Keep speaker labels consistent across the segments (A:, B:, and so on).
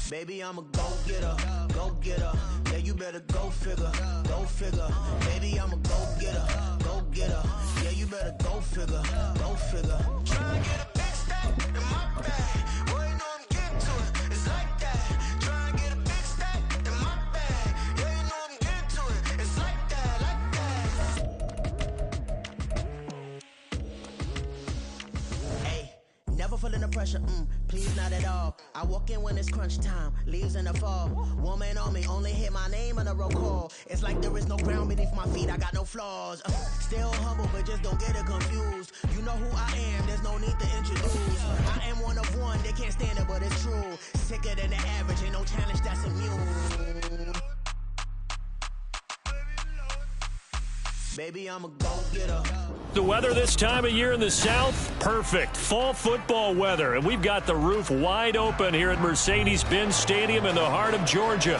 A: Baby, I'm a go-getter, go-getter. Yeah, you better go figure, go figure. Baby, I'm a go-getter, go-getter. Yeah, you better go figure, go figure. Try and get a big stack in my bag. Boy, you know I'm getting to it. It's like that. Try and get a big stack in my bag. Yeah, you know I'm getting to it. It's like that, like that. Hey, never feeling the pressure, please not at all. I walk in when it's crunch time, leaves in the fall. Woman on me, only hit my name on a roll call. It's like there is no ground beneath my feet, I got no flaws. Still humble, but just don't get it confused. You know who I am, there's no need to introduce. I am one of one, they can't stand it, but it's true. Sicker than the average, ain't no challenge that's immune. Baby, I'm a go-getter.
B: The weather this time of year in the South, perfect. Fall football weather, and we've got the roof wide open here at Mercedes-Benz Stadium in the heart of Georgia.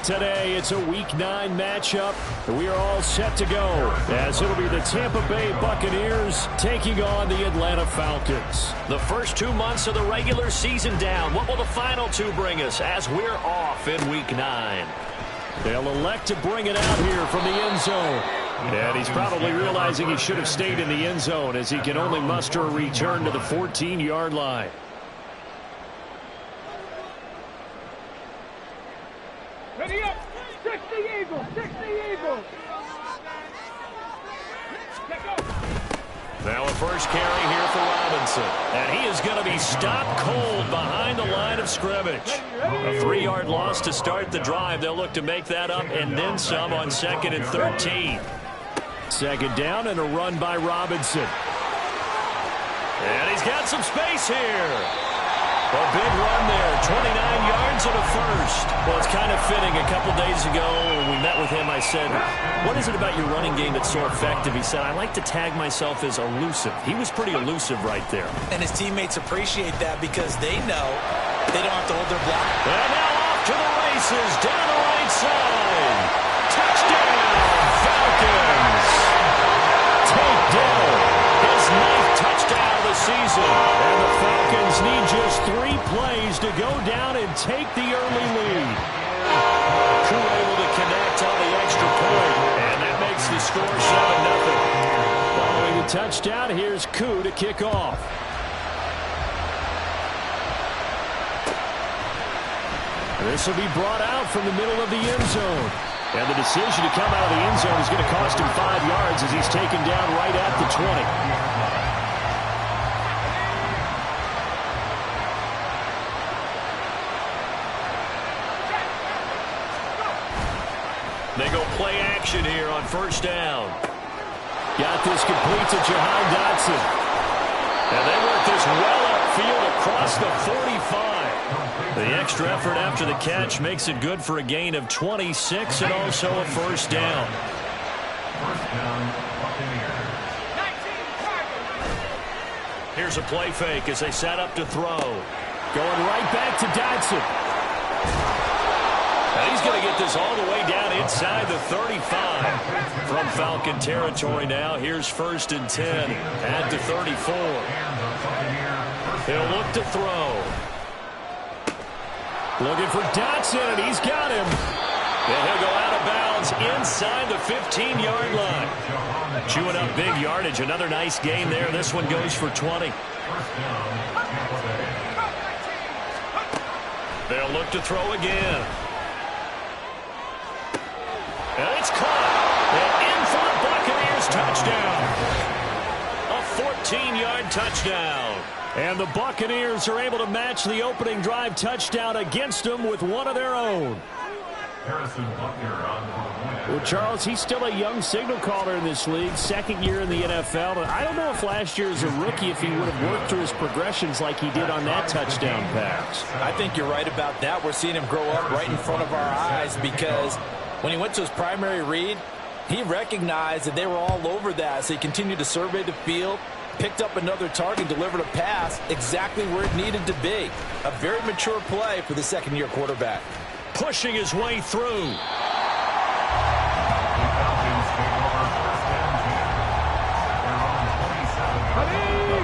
B: Today, it's a Week 9 matchup, and we are all set to go, as it'll be the Tampa Bay Buccaneers taking on the Atlanta Falcons. The first 2 months of the regular season down. What will the final 2 bring us as we're off in Week 9? They'll elect to bring it out here from the end zone. And he's probably realizing he should have stayed in the end zone as he can only muster a return to the 14-yard line.
C: Ready up! 60 Eagles! 60 Eagles!
B: Now a first carry here for Robinson. And he is going to be stopped cold behind the line of scrimmage. A 3-yard loss to start the drive. They'll look to make that up and then some on 2nd and 13. Second down and a run by Robinson. And he's got some space here. A big run there, 29 yards and a first. Well, it's kind of fitting. A couple days ago when we met with him, I said, what is it about your running game that's so effective? He said, I like to tag myself as elusive. He was pretty elusive right there.
D: And his teammates appreciate that because they know they don't have to hold their block.
B: And now off to the races, down the right side. Touchdown, Falcons. Takedown, his 9th touchdown of the season. And the Falcons need just 3 plays to go down and take the early lead. Koo able to connect on the extra point, and that makes the score 7-0. Following the touchdown, here's Koo to kick off. This will be brought out from the middle of the end zone. And the decision to come out of the end zone is going to cost him 5 yards as he's taken down right at the 20. They go play action here on first down. Got this complete to Jahan Dotson. And they work this well upfield across the 45. The extra effort after the catch makes it good for a gain of 26 and also a first down. Here's a play fake as they set up to throw. Going right back to Dotson. And he's going to get this all the way down inside the 35. From Falcon territory now, here's 1st and 10 at the 34. He'll look to throw. Looking for Dotson, and he's got him. And he'll go out of bounds inside the 15-yard line. Chewing up big yardage. Another nice gain there. This one goes for 20. They'll look to throw again. And it's caught. And in for the Buccaneers touchdown. A 14-yard touchdown. And the Buccaneers are able to match the opening drive touchdown against them with one of their own. Well, Charles, he's still a young signal caller in this league, 2nd year in the NFL. But I don't know if last year as a rookie if he would have worked through his progressions like he did on that touchdown pass.
D: I think you're right about that. We're seeing him grow up right in front of our eyes because when he went to his primary read, he recognized that they were all over that. So he continued to survey the field, picked up another target, delivered a pass exactly where it needed to be. A very mature play for the 2nd-year quarterback.
B: Pushing his way through.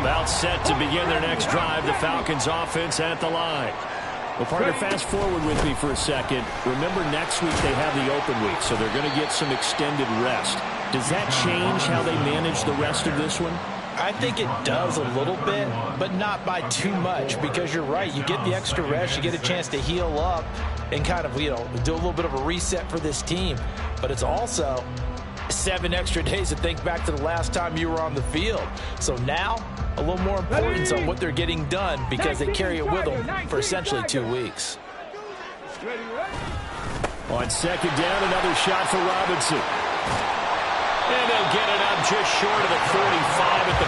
B: About set to begin their next drive. The Falcons offense at the line. Well, partner, fast forward with me for a second. Remember, next week they have the open week, so they're going to get some extended rest. Does that change how they manage the rest of this one?
D: I think it does a little bit, but not by too much, because you're right. You get the extra rest, you get a chance to heal up and kind of, do a little bit of a reset for this team. But it's also 7 extra days to think back to the last time you were on the field. So now, a little more importance on what they're getting done, because they carry it with them for essentially 2 weeks.
B: On second down, another shot for Robinson. And they'll get it up just short of the 45 at the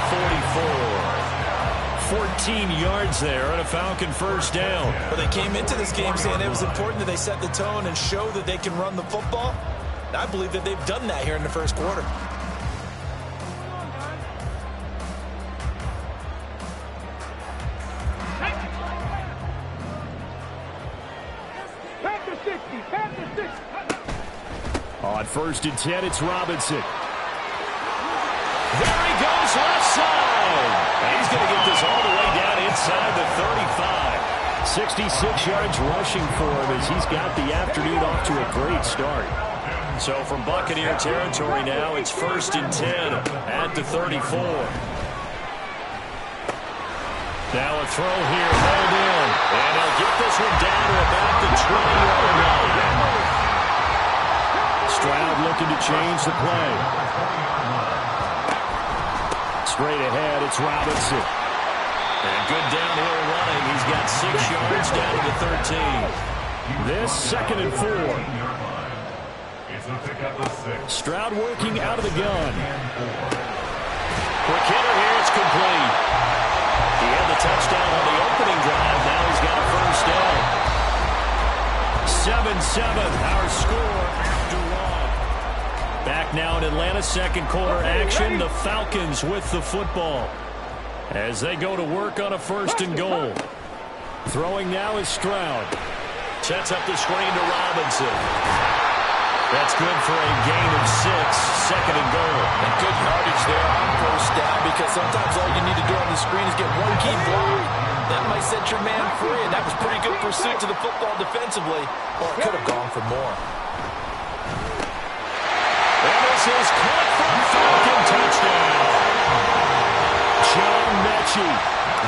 B: 44. 14 yards there on a Falcon first down.
D: Well, they came into this game saying it was important that they set the tone and show that they can run the football. And I believe that they've done that here in the first quarter.
B: On first and 10, it's Robinson. There he goes, left side. And he's going to get this all the way down inside the 35. 66 yards rushing for him as he's got the afternoon off to a great start. So from Buccaneer territory now, it's first and 10 at the 34. Now a throw here, held in. And they'll get this one down to about the 20-yard line. Stroud looking to change the play. Straight ahead, it's Robinson. And good downhill running. He's got 6 yards down to the 13. This second and 4. Stroud working out of the gun. For Kittle here, it's complete. He had the touchdown on the opening drive. Now he's got a first down. 7-7, our score after one. Back now in Atlanta, second quarter action. The Falcons with the football as they go to work on a first and goal. Throwing now is Stroud. Sets up the screen to Robinson. That's good for a gain of 6, second and goal.
D: And good yardage there on first down, because sometimes all you need to do on the screen is get one key block. That might set your man free, and that was pretty good pursuit to the football defensively, or it could have gone for more.
B: And this is caught for a Falcon touchdown. John Mechie,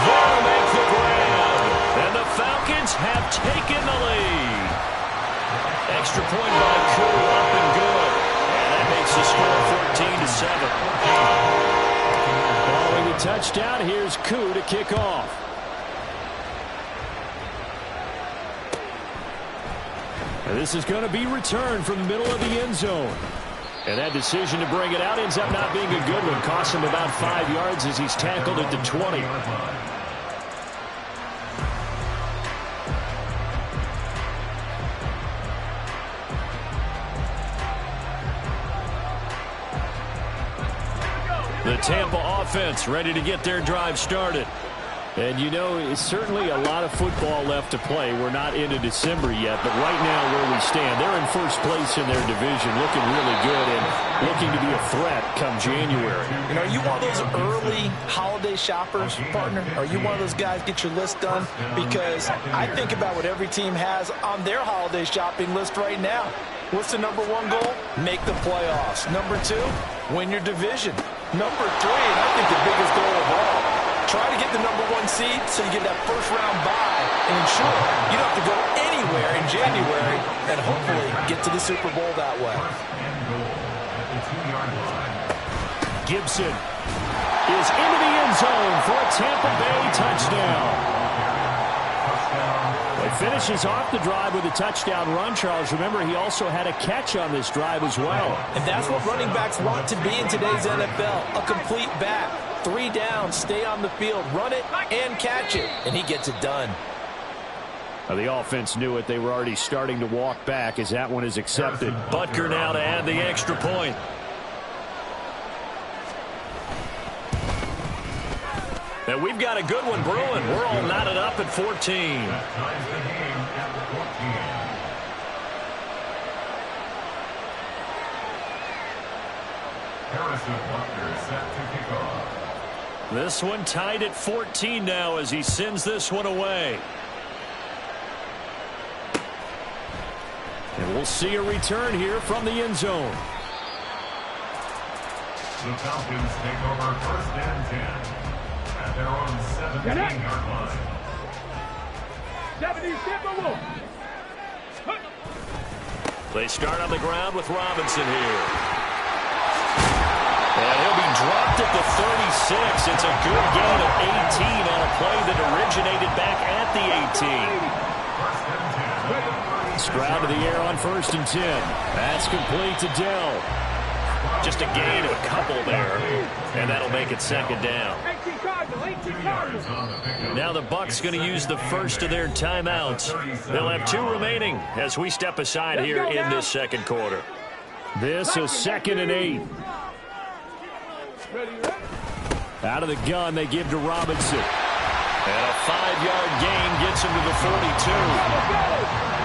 B: they'll make the grab, and the Falcons have taken the lead. Extra point by Koo, up and good. And that makes the score 14-7. Following the touchdown, here's Koo to kick off. And this is going to be returned from the middle of the end zone. And that decision to bring it out ends up not being a good one. Costs him about 5 yards as he's tackled at the 20. The Tampa offense ready to get their drive started. And you know, it's certainly a lot of football left to play. We're not into December yet, but right now where we stand, they're in first place in their division, looking really good and looking to be a threat come January.
D: You know, are you one of those early holiday shoppers, partner? Are you one of those guys get your list done? Because I think about what every team has on their holiday shopping list right now. What's the number 1 goal? Make the playoffs. Number 2, win your division. Number 3, and I think the biggest goal of all, try to get the number 1 seed so you get that first-round bye and ensure you don't have to go anywhere in January and hopefully get to the Super Bowl that way.
B: Gibson is into the end zone for a Tampa Bay touchdown. It finishes off the drive with a touchdown run, Charles. Remember, he also had a catch on this drive as well.
D: And that's what running backs want to be in today's NFL, a complete back. 3 downs, stay on the field, run it, and catch it. And he gets it done.
B: Well, the offense knew it. They were already starting to walk back as that one is accepted. Butker now to add the extra point. And we've got a good one brewing. We're all knotted up at 14. This one tied at 14 now as he sends this one away. And we'll see a return here from the end zone.
E: The Falcons take over 1st and 10 at their own 17-yard line.
C: 70-1.
B: They start on the ground with Robinson here. And he'll be dropped at the 36. It's a good gain of 18 on a play that originated back at the 18. Stroud to the air on 1st and 10. That's complete to Dell. Just a gain of a couple there, and that'll make it 2nd down. Now the Bucs going to use the first of their timeouts. They'll have 2 remaining as we step aside here in this 2nd quarter. This is 2nd and 8. Out of the gun, they give to Robinson. And a 5-yard gain gets him to the 42.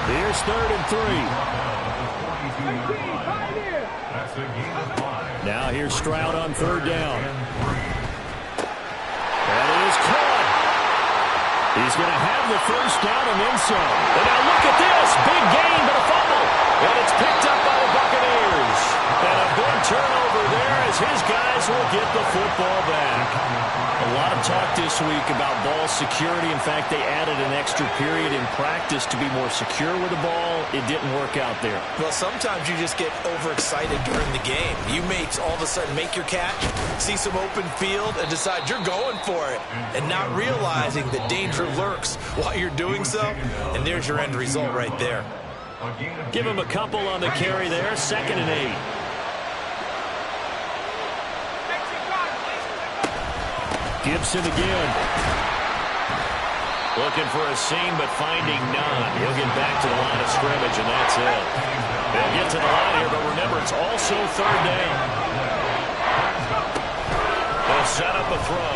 B: Here's 3rd and 3. Now here's Stroud on 3rd down. That is caught. He's going to have the 1st down and then some. And now look at this. Big gain, but a fumble. And it's picked up by the Buccaneers. And a big turnover there as his guys will get the football back. A lot of talk this week about ball security. In fact, they added an extra period in practice to be more secure with the ball. It didn't work out there.
D: Well, sometimes you just get overexcited during the game. You may all of a sudden make your catch, see some open field, and decide you're going for it, and not realizing that danger lurks while you're doing so. And there's your end result right there.
B: Give him a couple on the carry there. 2nd and 8. Gibson again. Looking for a seam, but finding none. He'll get back to the line of scrimmage, and that's it. They'll get to the line here, but remember, it's also 3rd down. They'll set up a throw.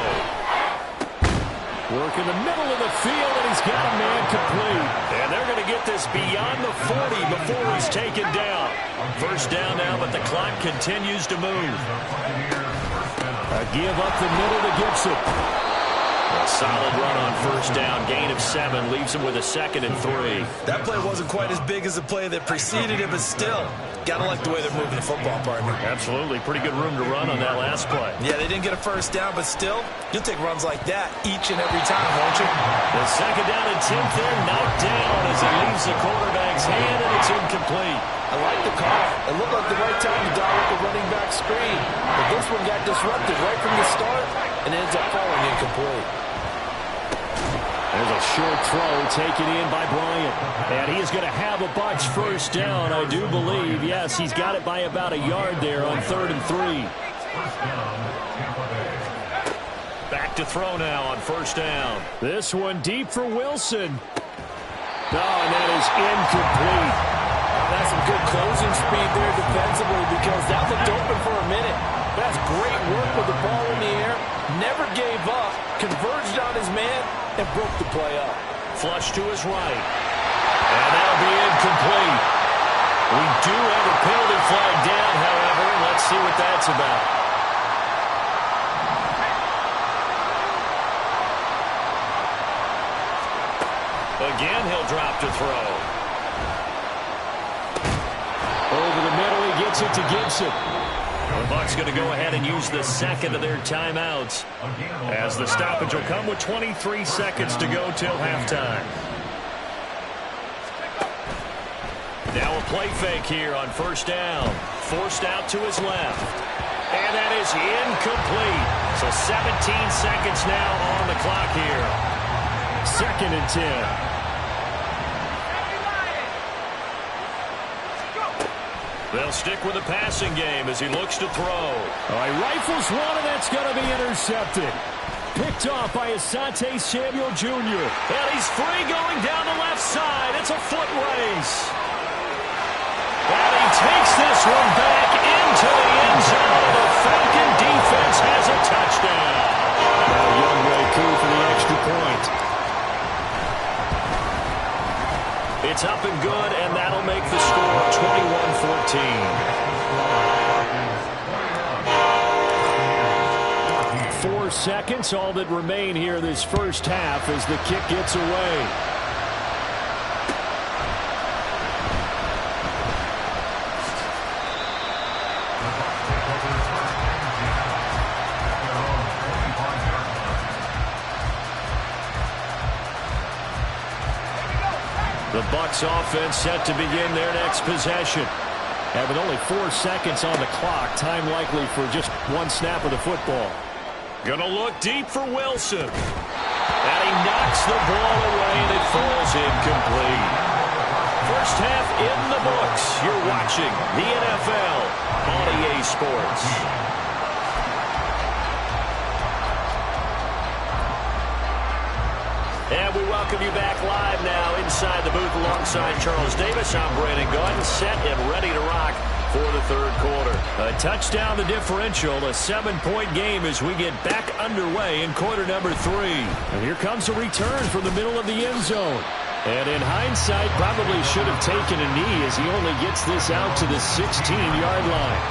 B: Work in the middle of the field, and he's got a man complete. And they're going to get this beyond the 40 before he's taken down. 1st down now, but the clock continues to move. A give up the middle to Gibson. A solid run on 1st down. Gain of 7 leaves him with a 2nd and 3.
D: That play wasn't quite as big as the play that preceded it, but still, gotta like the way they're moving the football, partner.
B: Absolutely. Pretty good room to run on that last play.
D: Yeah, they didn't get a 1st down, but still, you'll take runs like that each and every time, won't you?
B: The 2nd down and 10th there, knocked down as it leaves the quarterback's hand, and it's incomplete.
D: I like the call. It looked like the right time to dial up the running back screen. But this one got disrupted right from the start and ends up falling incomplete.
B: There's a short throw taken in by Bryant. And he is going to have a Bucs 1st down, I do believe. Yes, he's got it by about a yard there on 3rd and 3. Back to throw now on 1st down. This one deep for Wilson. Oh, and that is incomplete.
D: That's some good closing speed there defensively because that looked open for a minute. That's great work with the ball in the air. Never gave up, converged on his man, and broke the play up.
B: Flush to his right. And that'll be incomplete. We do have a penalty flag down, however. Let's see what that's about. Again, he'll drop to throw. Over the middle, he gets it to Gibson. The Bucs going to go ahead and use the 2nd of their timeouts as the stoppage will come with 23 seconds to go till halftime. Now a play fake here on 1st down. Forced out to his left. And that is incomplete. So 17 seconds now on the clock here. 2nd and 10. They'll stick with the passing game as he looks to throw. All right, rifles one, and that's going to be intercepted. Picked off by Asante Samuel Jr. And he's free going down the left side. It's a foot race. And he takes this one back into the end zone. The Falcon defense has a touchdown. Now Young Ray Koo for the extra point. It's up and good, and that'll make the score 21-14. 4 seconds, all that remain here this 1st half as the kick gets away. The Bucs offense set to begin their next possession. And with only 4 seconds on the clock, time likely for just one snap of the football. Gonna look deep for Wilson. And he knocks the ball away, and it falls incomplete. First half in the books. You're watching the NFL on EA Sports. And we welcome you back live now inside the booth alongside Charles Davis. I'm Brandon Gaudin, set and ready to rock for the third quarter. A touchdown, the differential, a 7-point game as we get back underway in quarter number 3. And here comes a return from the middle of the end zone. And in hindsight, probably should have taken a knee as he only gets this out to the 16-yard line.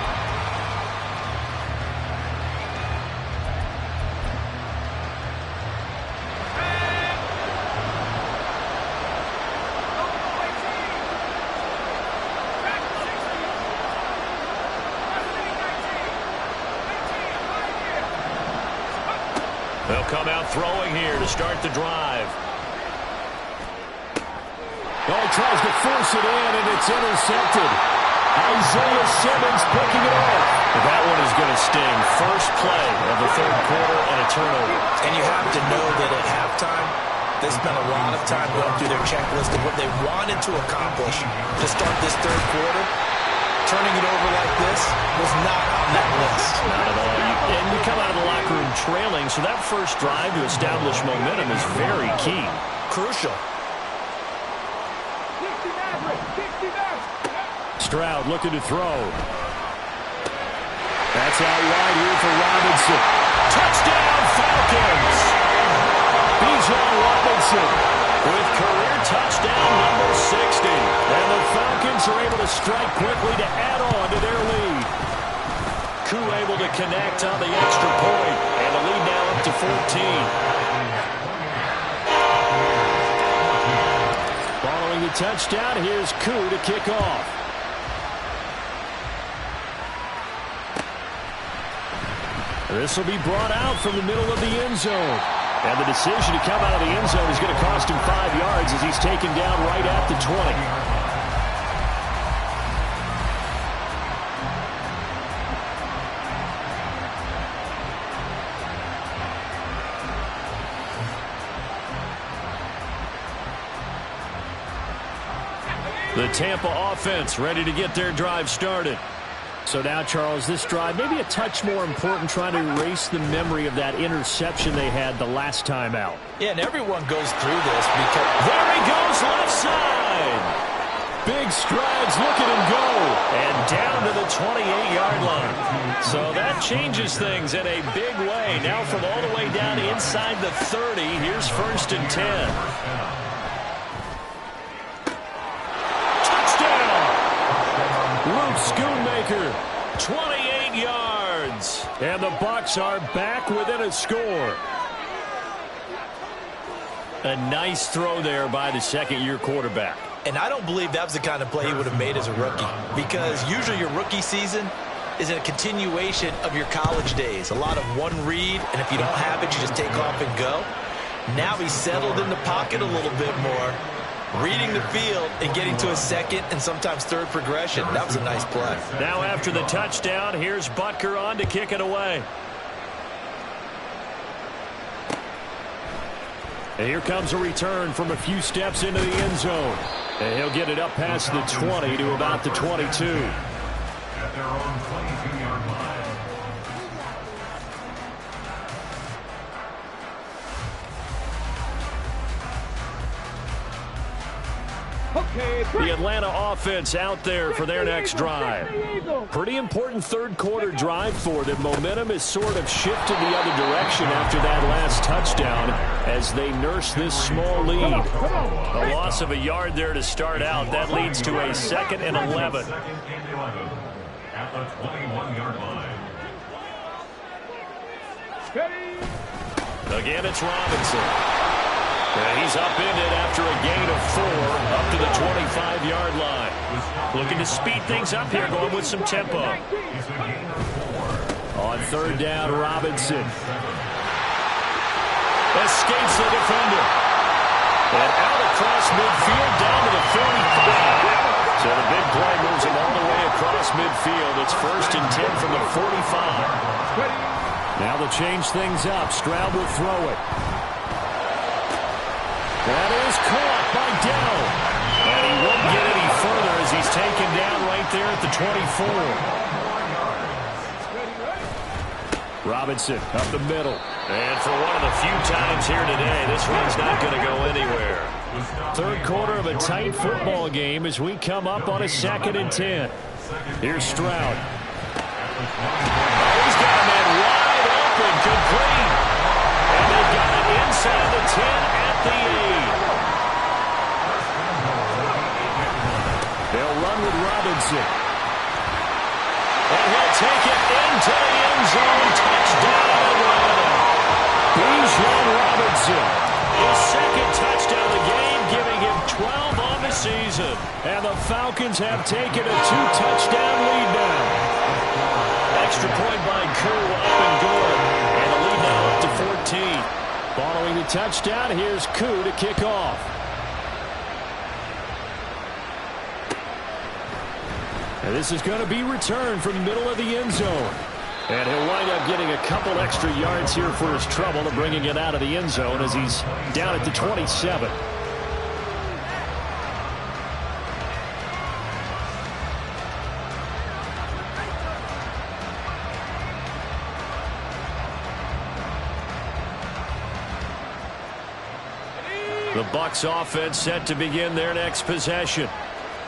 B: They'll come out throwing here to start the drive. Oh, he tries to force it in, and it's intercepted. Isaiah Simmons picking it off. That one is going to sting. First play of the third quarter and a turnover.
D: And you have to know that at halftime, they spent a lot of time going through their checklist of what they wanted to accomplish to start this third quarter. Turning it over like this was not on that list.
B: Not at all. And you come out of the locker room trailing, so that first drive to establish momentum is very key.
D: Crucial.
B: Stroud looking to throw. That's out wide here for Robinson. Touchdown, Falcons! Bijan Robinson with career touchdown number 60. And the Falcons are able to strike quickly to add on to their lead. Koo able to connect on the extra point, and the lead now up to 14. Following the touchdown, here's Koo to kick off. This will be brought out from the middle of the end zone. And the decision to come out of the end zone is going to cost him 5 yards as he's taken down right at the 20. The Tampa offense ready to get their drive started. So now, Charles, this drive maybe a touch more important, trying to erase the memory of that interception they had the last time out.
D: Yeah, and everyone goes through this because...
B: There he goes, left side! Big strides, look at him go! And down to the 28-yard line. So that changes things in a big way. Now from all the way down inside the 30, here's 1st and 10. Schoonmaker, 28 yards. And the Bucs are back within a score. A nice throw there by the second-year quarterback.
D: And I don't believe that was the kind of play he would have made as a rookie, because usually your rookie season is a continuation of your college days. A lot of one read, and if you don't have it, you just take off and go. Now he's settled in the pocket a little bit more, reading the field and getting to a second and sometimes third progression. That was a nice play.
B: Now after the touchdown, here's Butker on to kick it away. And here comes a return from a few steps into the end zone. And he'll get it up past the 20 to about the 22.
E: At their own 22-yard line.
B: The Atlanta offense out there for their next drive. Pretty important third quarter drive for them. Momentum has sort of shifted the other direction after that last touchdown as they nurse this small lead. A loss of a yard there to start out. That leads to a 2nd and 11.
E: At the 21-yard line.
B: Again, it's Robinson. And he's upended after a gain of 4 up to the 25-yard line. Looking to speed things up here, going with some tempo. On 3rd down, Robinson escapes the defender. And out across midfield down to across midfield. It's 1st and 10 from the 45. Now they'll change things up. Stroud will throw it. That is caught by Dell. And he won't get any further as he's taken down right there at the 24. Robinson up the middle. And for one of the few times here today, this one's not going to go anywhere. Third quarter of a tight football game as we come up on a 2nd and 10. Here's Stroud. He's got a man wide open, complete. And they've got it inside the 10 at the 8. They'll run with Robinson. And he'll take it into the end zone. Touchdown, Atlanta. Bijan Robinson. His 2nd touchdown of the game, giving him 12 on the season. And the Falcons have taken a 2-touchdown lead now. Extra point by Koo, up and good. And the lead now up to 14. Following the touchdown, here's Koo to kick off. And this is going to be returned from the middle of the end zone. And he'll wind up getting a couple extra yards here for his trouble and bringing it out of the end zone as he's down at the 27. The Bucs offense set to begin their next possession.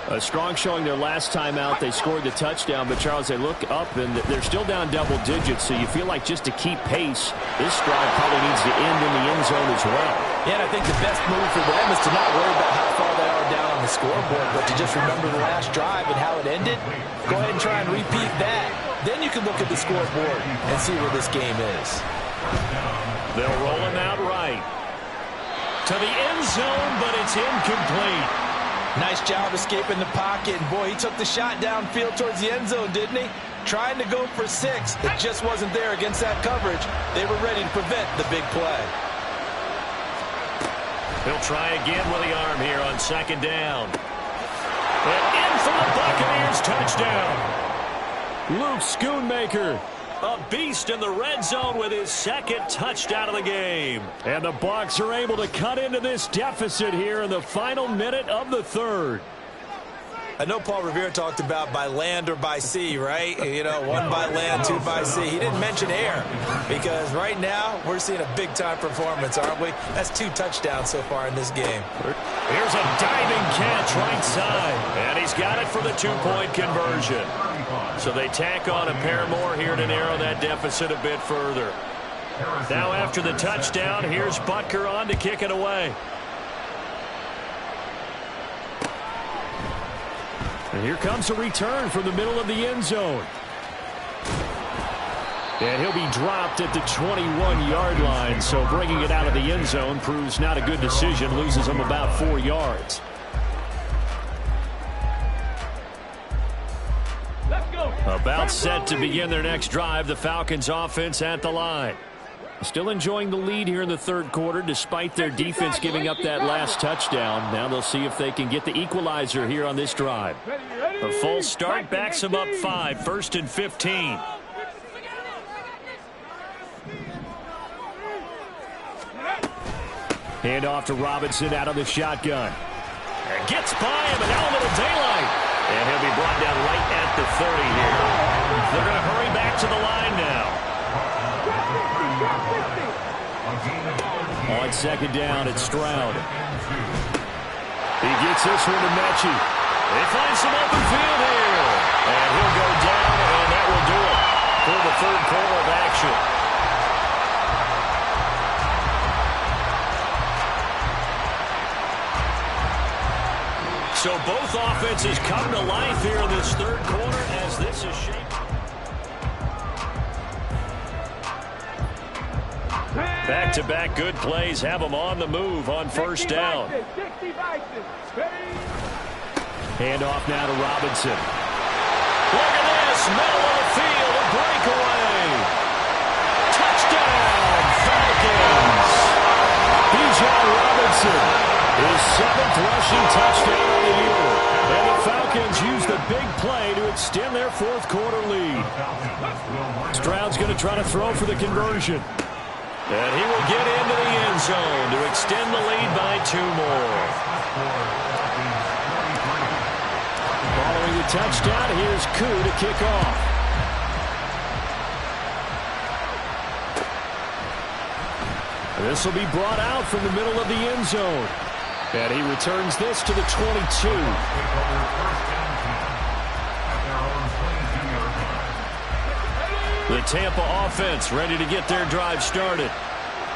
B: A strong showing their last time out. They scored the touchdown, but, Charles, they look up, and they're still down double digits, so you feel like just to keep pace, this drive probably needs to end in the end zone as well.
D: Yeah, and I think the best move for them is to not worry about how far they are down on the scoreboard, but to just remember the last drive and how it ended. Go ahead and try and repeat that. Then you can look at the scoreboard and see where this game is.
B: They'll roll him out right to the end zone, but it's incomplete.
D: Nice job escaping the pocket. And, boy, he took the shot downfield towards the end zone, didn't he? Trying to go for 6. It just wasn't there against that coverage. They were ready to prevent the big play.
B: He'll try again with the arm here on 2nd down. And in for the Buccaneers touchdown. Luke Schoonmaker, a beast in the red zone with his 2nd touchdown of the game. And the Bucs are able to cut into this deficit here in the final minute of the 3rd.
D: I know Paul Revere talked about by land or by sea, right? You know, 1 by land, 2 by sea. He didn't mention air because right now we're seeing a big-time performance, aren't we? That's 2 touchdowns so far in this game.
B: Here's a diving catch right side. And he's got it for the 2-point conversion. So they tack on a pair more here to narrow that deficit a bit further. Now after the touchdown, here's Butker on to kick it away. And here comes a return from the middle of the end zone. And he'll be dropped at the 21-yard line, so bringing it out of the end zone proves not a good decision, loses him about 4 yards. About set to begin their next drive, the Falcons offense at the line. Still enjoying the lead here in the 3rd quarter despite their defense giving up that last touchdown. Now they'll see if they can get the equalizer here on this drive. A false start backs them up 5, 1st and 15. Hand off to Robinson out of the shotgun. And gets by him, and now a little daylight. And he'll be brought down right at the 30 here. They're going to hurry back to the line now. On 2nd down, it's Stroud. He gets this one to Mechie. They find some open field here. And he'll go down, and that will do it for the 3rd quarter of action. So both offenses come to life here in this 3rd quarter as this is shaped. Back-to-back good plays have them on the move on 1st down. Hand off now to Robinson. Look at this, middle of the field, a breakaway. Touchdown, Falcons. Bijan Robinson His 7th rushing touchdown of the year. And the Falcons use the big play to extend their 4th quarter lead. Stroud's going to try to throw for the conversion. And he will get into the end zone to extend the lead by 2 more. Following the touchdown, here's Koo to kick off. This will be brought out from the middle of the end zone. And he returns this to the 22. The Tampa offense ready to get their drive started.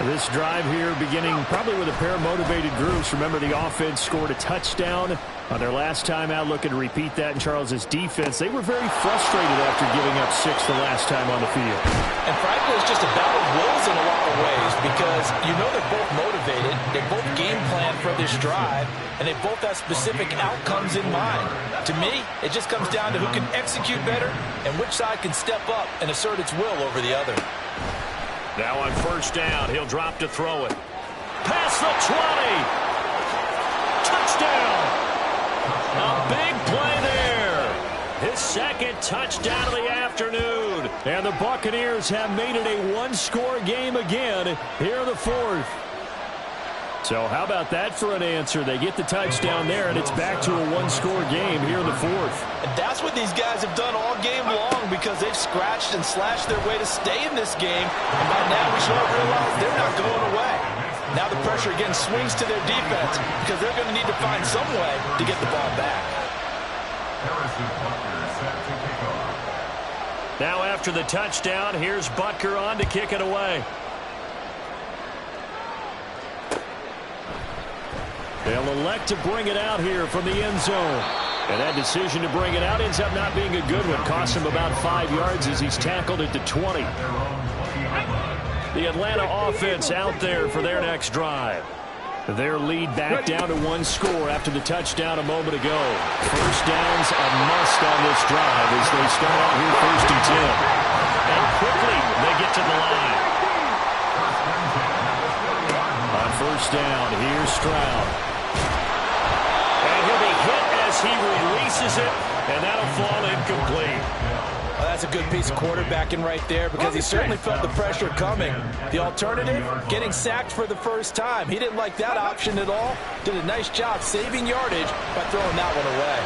B: This drive here beginning probably with a pair of motivated groups. Remember, the offense scored a touchdown on their last time out. Looking to repeat that in Charles's defense. They were very frustrated after giving up 6 the last time on the field.
D: And frankly, it's just a battle of wills in a lot of ways because you know they're both motivated. They both game plan for this drive, and they both have specific outcomes in mind. To me, it just comes down to who can execute better and which side can step up and assert its will over the other.
B: Now on first down, he'll drop to throw it. Past the 20. Touchdown. A big play there. His 2nd touchdown of the afternoon. And the Buccaneers have made it a 1-score game again here in the 4th. So how about that for an answer? They get the touchdown there, and it's back to a 1-score game here in the 4th.
D: And that's what these guys have done all game long because they've scratched and slashed their way to stay in this game. And by now we should all realize they're not going away. Now the pressure again swings to their defense because they're going to need to find some way to get the ball back.
B: Now after the touchdown, here's Butker on to kick it away. They'll elect to bring it out here from the end zone. And that decision to bring it out ends up not being a good one. Costs him about 5 yards as he's tackled at the 20. The Atlanta offense out there for their next drive. Their lead back down to 1 score after the touchdown a moment ago. First down's a must on this drive as they start out here 1st and 10. And quickly they get to the line. On first down, here's Stroud. And he'll be hit as he releases it, and that'll fall incomplete.
D: Well, that's a good piece of quarterbacking right there because he certainly felt the pressure coming. The alternative, getting sacked for the first time. He didn't like that option at all. Did a nice job saving yardage by throwing that one away.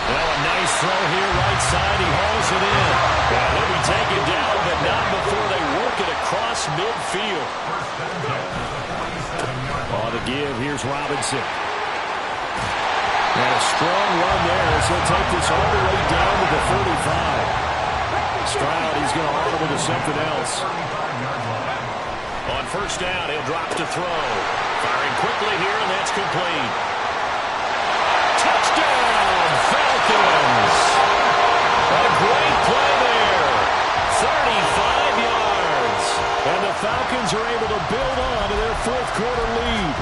B: Well, a nice throw here right side. He hauls it in. And he'll be taken down, but not before they work it across midfield. On the give, here's Robinson. And a strong run there as he'll take this all the way down to the 35. Stroud, he's going to audible to something else. On first down, he'll drop to throw. Firing quickly here, and that's complete. Touchdown, Falcons! A great play there. 35 yards. And the Falcons are able to build on to their 4th quarter lead.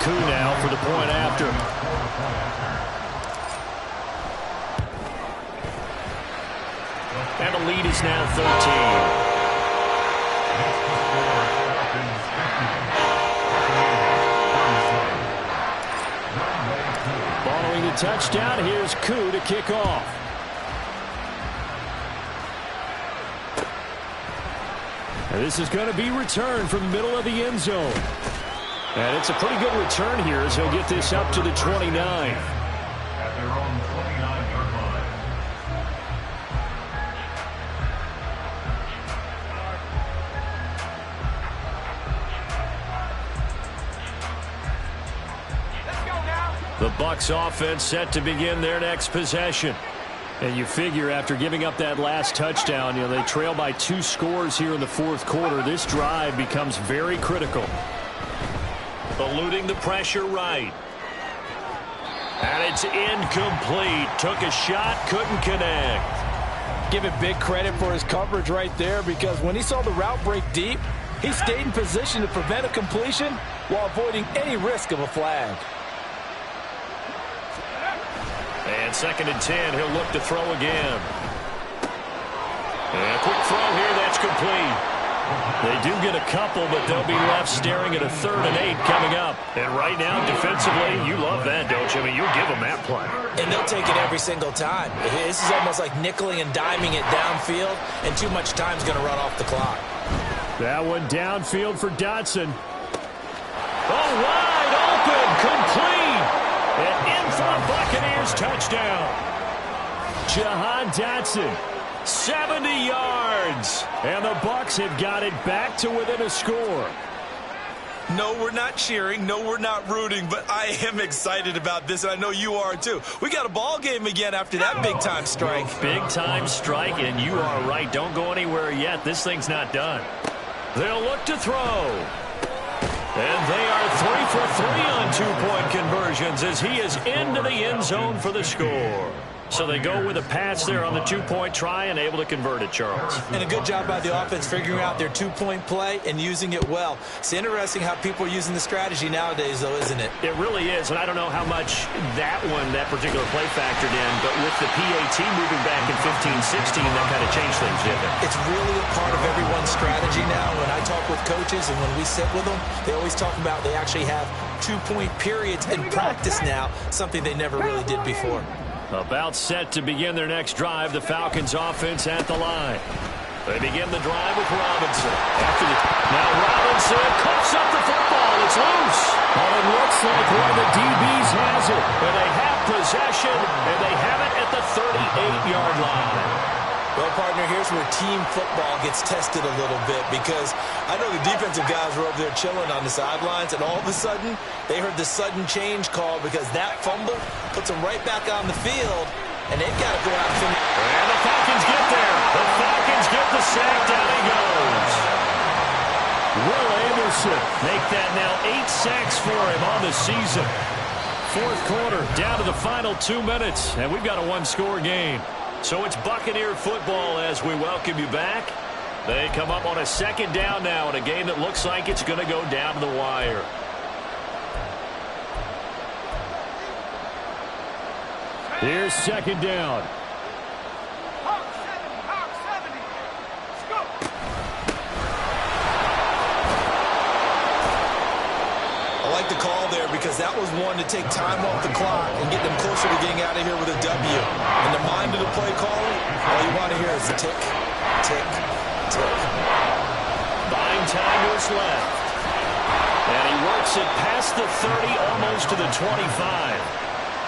B: Koo now for the point after. And the lead is now 13. Following the touchdown, here's Koo to kick off. And this is going to be returned from the middle of the end zone. And it's a pretty good return here as he'll get this up to the 29.
E: At their own 29-yard line.
B: The Bucs offense set to begin their next possession. And you figure after giving up that last touchdown, they trail by 2 scores here in the 4th quarter. This drive becomes very critical. Eluding the pressure right. And it's incomplete. Took a shot, couldn't connect.
D: Give it big credit for his coverage right there because when he saw the route break deep, he stayed in position to prevent a completion while avoiding any risk of a flag.
B: And 2nd and 10, he'll look to throw again. And a quick throw here, that's complete. They do get a couple, but they'll be left staring at a 3rd and 8 coming up. And right now, defensively, you love that, don't you? I mean, you'll give them that play.
D: And they'll take it every single time. This is almost like nickeling and diming it downfield, and too much time's going to run off the clock.
B: That one downfield for Dotson. Oh, wide open, complete. And in for a Buccaneers touchdown. Jahan Dotson, 70 yards. And the Bucs have got it back to within a score.
F: No, we're not cheering. No, we're not rooting. But I am excited about this, and I know you are too. We got a ball game again after that big-time strike.
B: Big-time strike, and you are right. Don't go anywhere yet. This thing's not done. They'll look to throw. And they are 3 for 3 on 2-point conversions as he is into the end zone for the score. So they go with a pass there on the 2-point try and able to convert it, Charles.
D: And a good job by the offense figuring out their 2-point play and using it well. It's interesting how people are using the strategy nowadays, though, isn't it?
B: It really is, and I don't know how much that particular play factored in, but with the PAT moving back in 15-16, that kind of changed things, didn't it?
D: It's really a part of everyone's strategy now. When I talk with coaches and when we sit with them, they always talk about they actually have 2-point periods in practice now, something they never really did before.
B: About set to begin their next drive, the Falcons offense at the line. They begin the drive with Robinson. Now Robinson coughs up the football. It's loose. Well, it looks like one of the DBs has it. And they have possession, and they have it at the 38-yard line.
D: Well, partner, here's where team football gets tested a little bit because I know the defensive guys were over there chilling on the sidelines, and all of a sudden, they heard the sudden change call because that fumble puts them right back on the field, and they've got to go out and finish.
B: And the Falcons get there. The Falcons get the sack. Down he goes. Will Anderson make that now 8 sacks for him on the season. 4th quarter, down to the final 2 minutes, and we've got a 1-score game. So it's Buccaneer football as we welcome you back. They come up on a 2nd down now in a game that looks like it's going to go down to the wire. Here's 2nd down.
C: Hawk 70. Scoop.
F: I like the call there because that was one to take time off the clock and get them closer to getting out of here with a W. In the mind of the play caller, all you want to hear is tick, tick, tick.
B: Buying time to his left. And he works it past the 30, almost to the 25.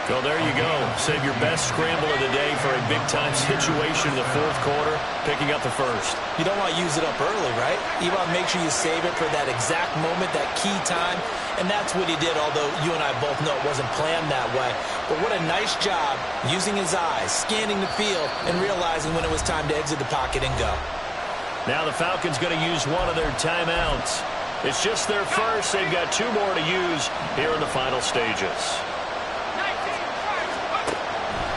B: Well, there you go. Save your best scramble of the day for a big-time situation in the 4th quarter, picking up the 1st.
D: You don't want to use it up early, right? You want to make sure you save it for that exact moment, that key time, and that's what he did, although you and I both know it wasn't planned that way. But what a nice job using his eyes, scanning the field, and realizing when it was time to exit the pocket and go.
B: Now the Falcons going to use one of their timeouts. It's just their first. They've got 2 more to use here in the final stages.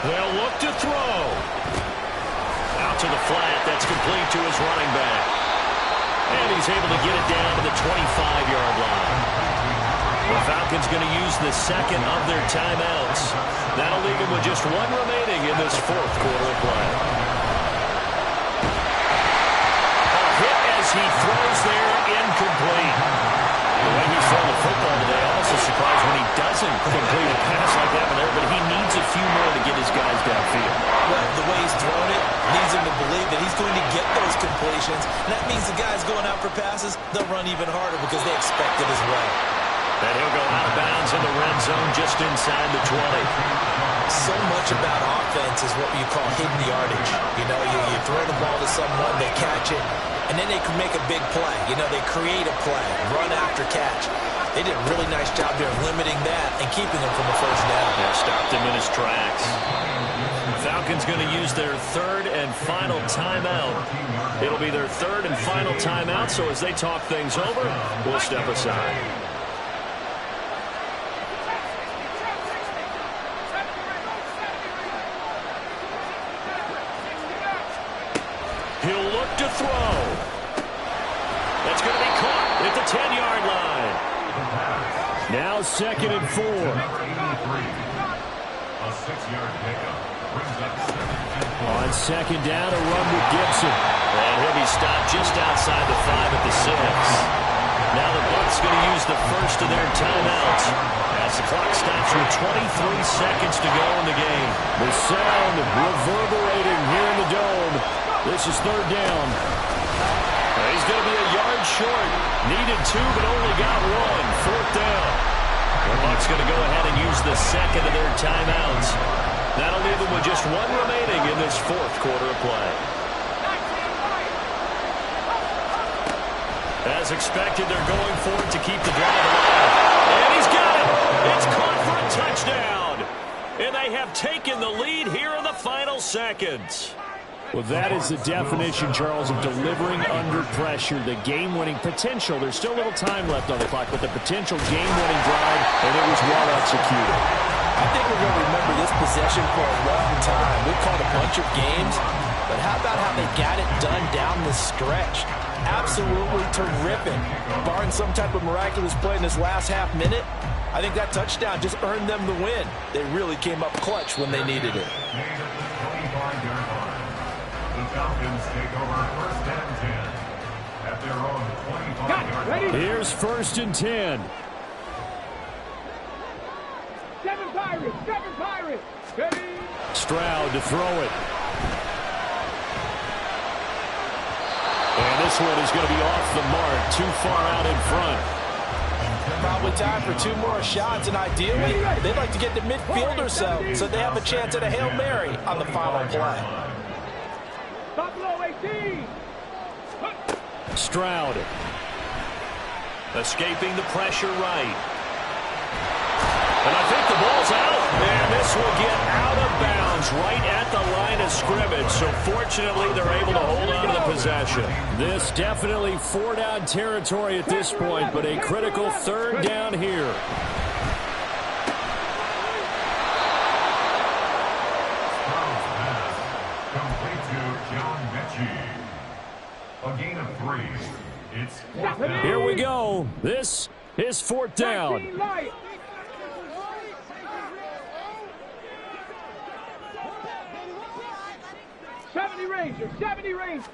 B: They'll look to throw. Out to the flat. That's complete to his running back. And he's able to get it down to the 25-yard line. The Falcons going to use the 2nd of their timeouts. That'll leave them with just 1 remaining in this 4th quarter of play. A hit as he throws there, incomplete. The way he's thrown the football today, I'm also surprised when he doesn't complete a pass like that one there, but he needs a few more to get his guys downfield.
D: Well, the way he's thrown it leads him to believe that he's going to get those completions, and that means the guys going out for passes, they'll run even harder because they expect it as well.
B: And he'll go out of bounds in the red zone just inside the 20.
D: So much about offense is what you call hidden yardage. You know, you throw the ball to someone, they catch it, and then they can make a big play. You know, they create a play, run after catch. They did a really nice job there of limiting that and keeping him from a 1st down.
B: Yeah, stopped him in his tracks. Falcons going to use their 3rd and final timeout. It'll be their 3rd and final timeout, so as they talk things over, we'll step aside. He'll look to throw. That's going to be caught at the 10-yard line. Now 2nd and 4.
E: A 6-yard pickup. brings up 7 and 4.
B: On second down, a run with Gibson.
G: And he'll be stopped just outside the 5 at the 6. Now the Bucs going to use the first of their timeouts as the clock stops with 23 seconds to go in the game.
B: The sound reverberating here in the Dome. This is third down.
G: He's going to be a yard short. Needed 2, but only got 1. Fourth down. The Bucs going to go ahead and use the second of their timeouts. That'll leave them with just 1 remaining in this fourth quarter of play. As expected, they're going for it to keep the drive alive. And he's got it. It's caught for a touchdown. And they have taken the lead here in the final seconds.
B: Well, that is the definition, Charles, of delivering under pressure. The game-winning potential. There's still a little time left on the clock, but the potential game-winning drive, and it was well executed.
D: I think we're going to remember this possession for a long time. We called a bunch of games, but how about how they got it done down the stretch? Absolutely terrific. Barring some type of miraculous play in this last half minute, I think that touchdown just earned them the win. They really came up clutch when they needed it.
E: The Falcons take over first and 10 at their own 25-yard line.
B: Here's first and 10.
C: 7 Pirates, 7 Pirates. Ready?
B: Stroud to throw it. And this one is going to be off the mark, too far out in front.
D: Probably time for 2 more shots, and ideally, they'd like to get to midfield or so they have a chance at a Hail Mary on the final play.
C: Buffalo 18.
B: Stroud.
G: Escaping the pressure right. And I think the ball's out. And this will get out of bounds right at the line of scrimmage. So fortunately, they're able to hold on to the possession.
B: This definitely 4-down territory at this point, but a critical third down here.
E: Complete to John Mechie. A gain of 3. It's 4th down.
B: Here we go. This is 4th down.
C: 19 light. Rangers, 70 Rangers.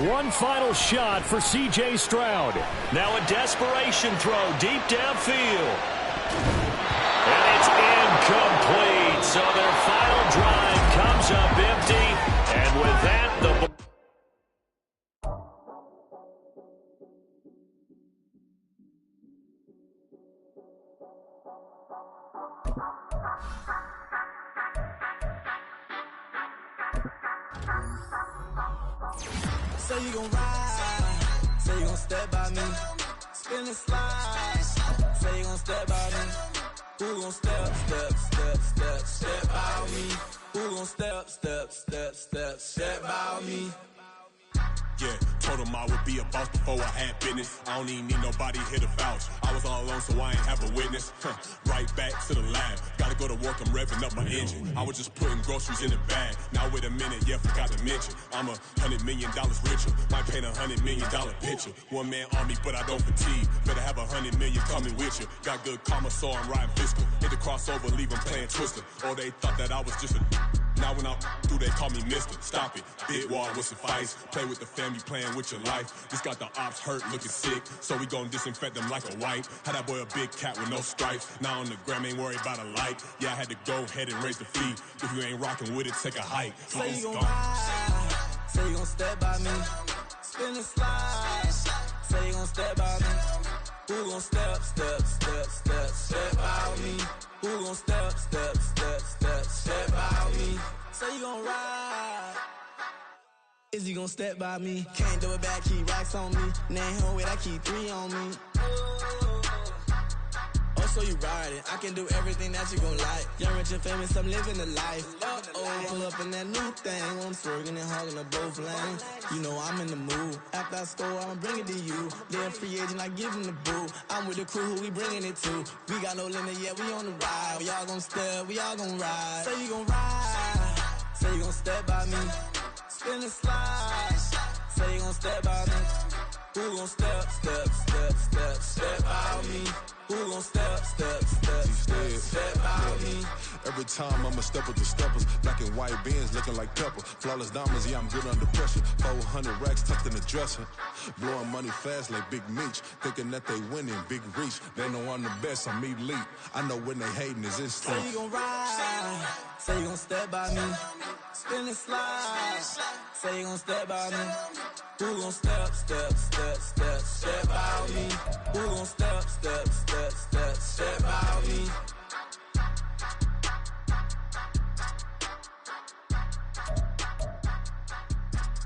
B: One final shot for C.J. Stroud.
G: Now a desperation throw deep downfield. And it's incomplete. So their final drive comes up empty. And with that, the
A: Say you gon' ride, say you gon' step by me, spin and slide, say you gon' step by me, who gon' step by me, who gon' step by me.
H: Yeah, told him I would be a boss before I had business. I don't even need nobody here to vouch. I was all alone, so I ain't have a witness. Right back to the lab. Gotta go to work, I'm revving up my engine. I was just putting groceries in the bag. Now wait a minute, yeah, forgot to mention. I'm $100 million richer. Might paint $100 million picture. One man army, but I don't fatigue. Better have $100 million coming with you. Got good karma, so I'm riding fiscal. Hit the crossover, leave them playing Twister. Or they thought that I was just a... Now when I'm through, they call me Mister. Stop it. Big wall with suffice. Play with the family, playing with your life. This got the ops hurt, looking sick. So we gon' disinfect them like a wipe. Had that boy a big cat with no stripes. Now on the gram, ain't worried about a light. Yeah, I had to go ahead and raise the fee. If you ain't rocking with it, take a hike.
A: Say you gon' ride, say you gon' step by me, spin and slide, say you gon' step by me, who gon' step by me, who gon' step by me, say you gon' ride, is he gon' step by me, can't do it back, keep racks on me, name home with I keep 3 on me. So you riding, I can do everything that you gon' like. Young, rich, and famous, I'm living the life. Pull up in that new thing. I'm swerving and hogging the both lanes. You know I'm in the mood. After I score, I'ma bring it to you. They're a free agent, I give them the boo. I'm with the crew, who we bringing it to. We got no limit, yeah, we on the ride. We all gon' step, we all gon' ride. Say you gon' ride, say you gon' step by me. Spin and slide, say you gon' step by me. Who gon' step by me?
H: Who gon' step by me? Every time I'ma step with the steppers. Black and white beans looking like pepper. Flawless diamonds, yeah, I'm good under pressure. 400 racks tucked in the dresser. Blowing money fast like Big Meech. Thinking that they winning, big reach. They know I'm the best, I'm elite. I know when they hating is instinct.
I: Say you gon' ride, say you gon' step by me. Spin and slide, say you gon' step by me. Who gon' step by me? Who gon' step by me?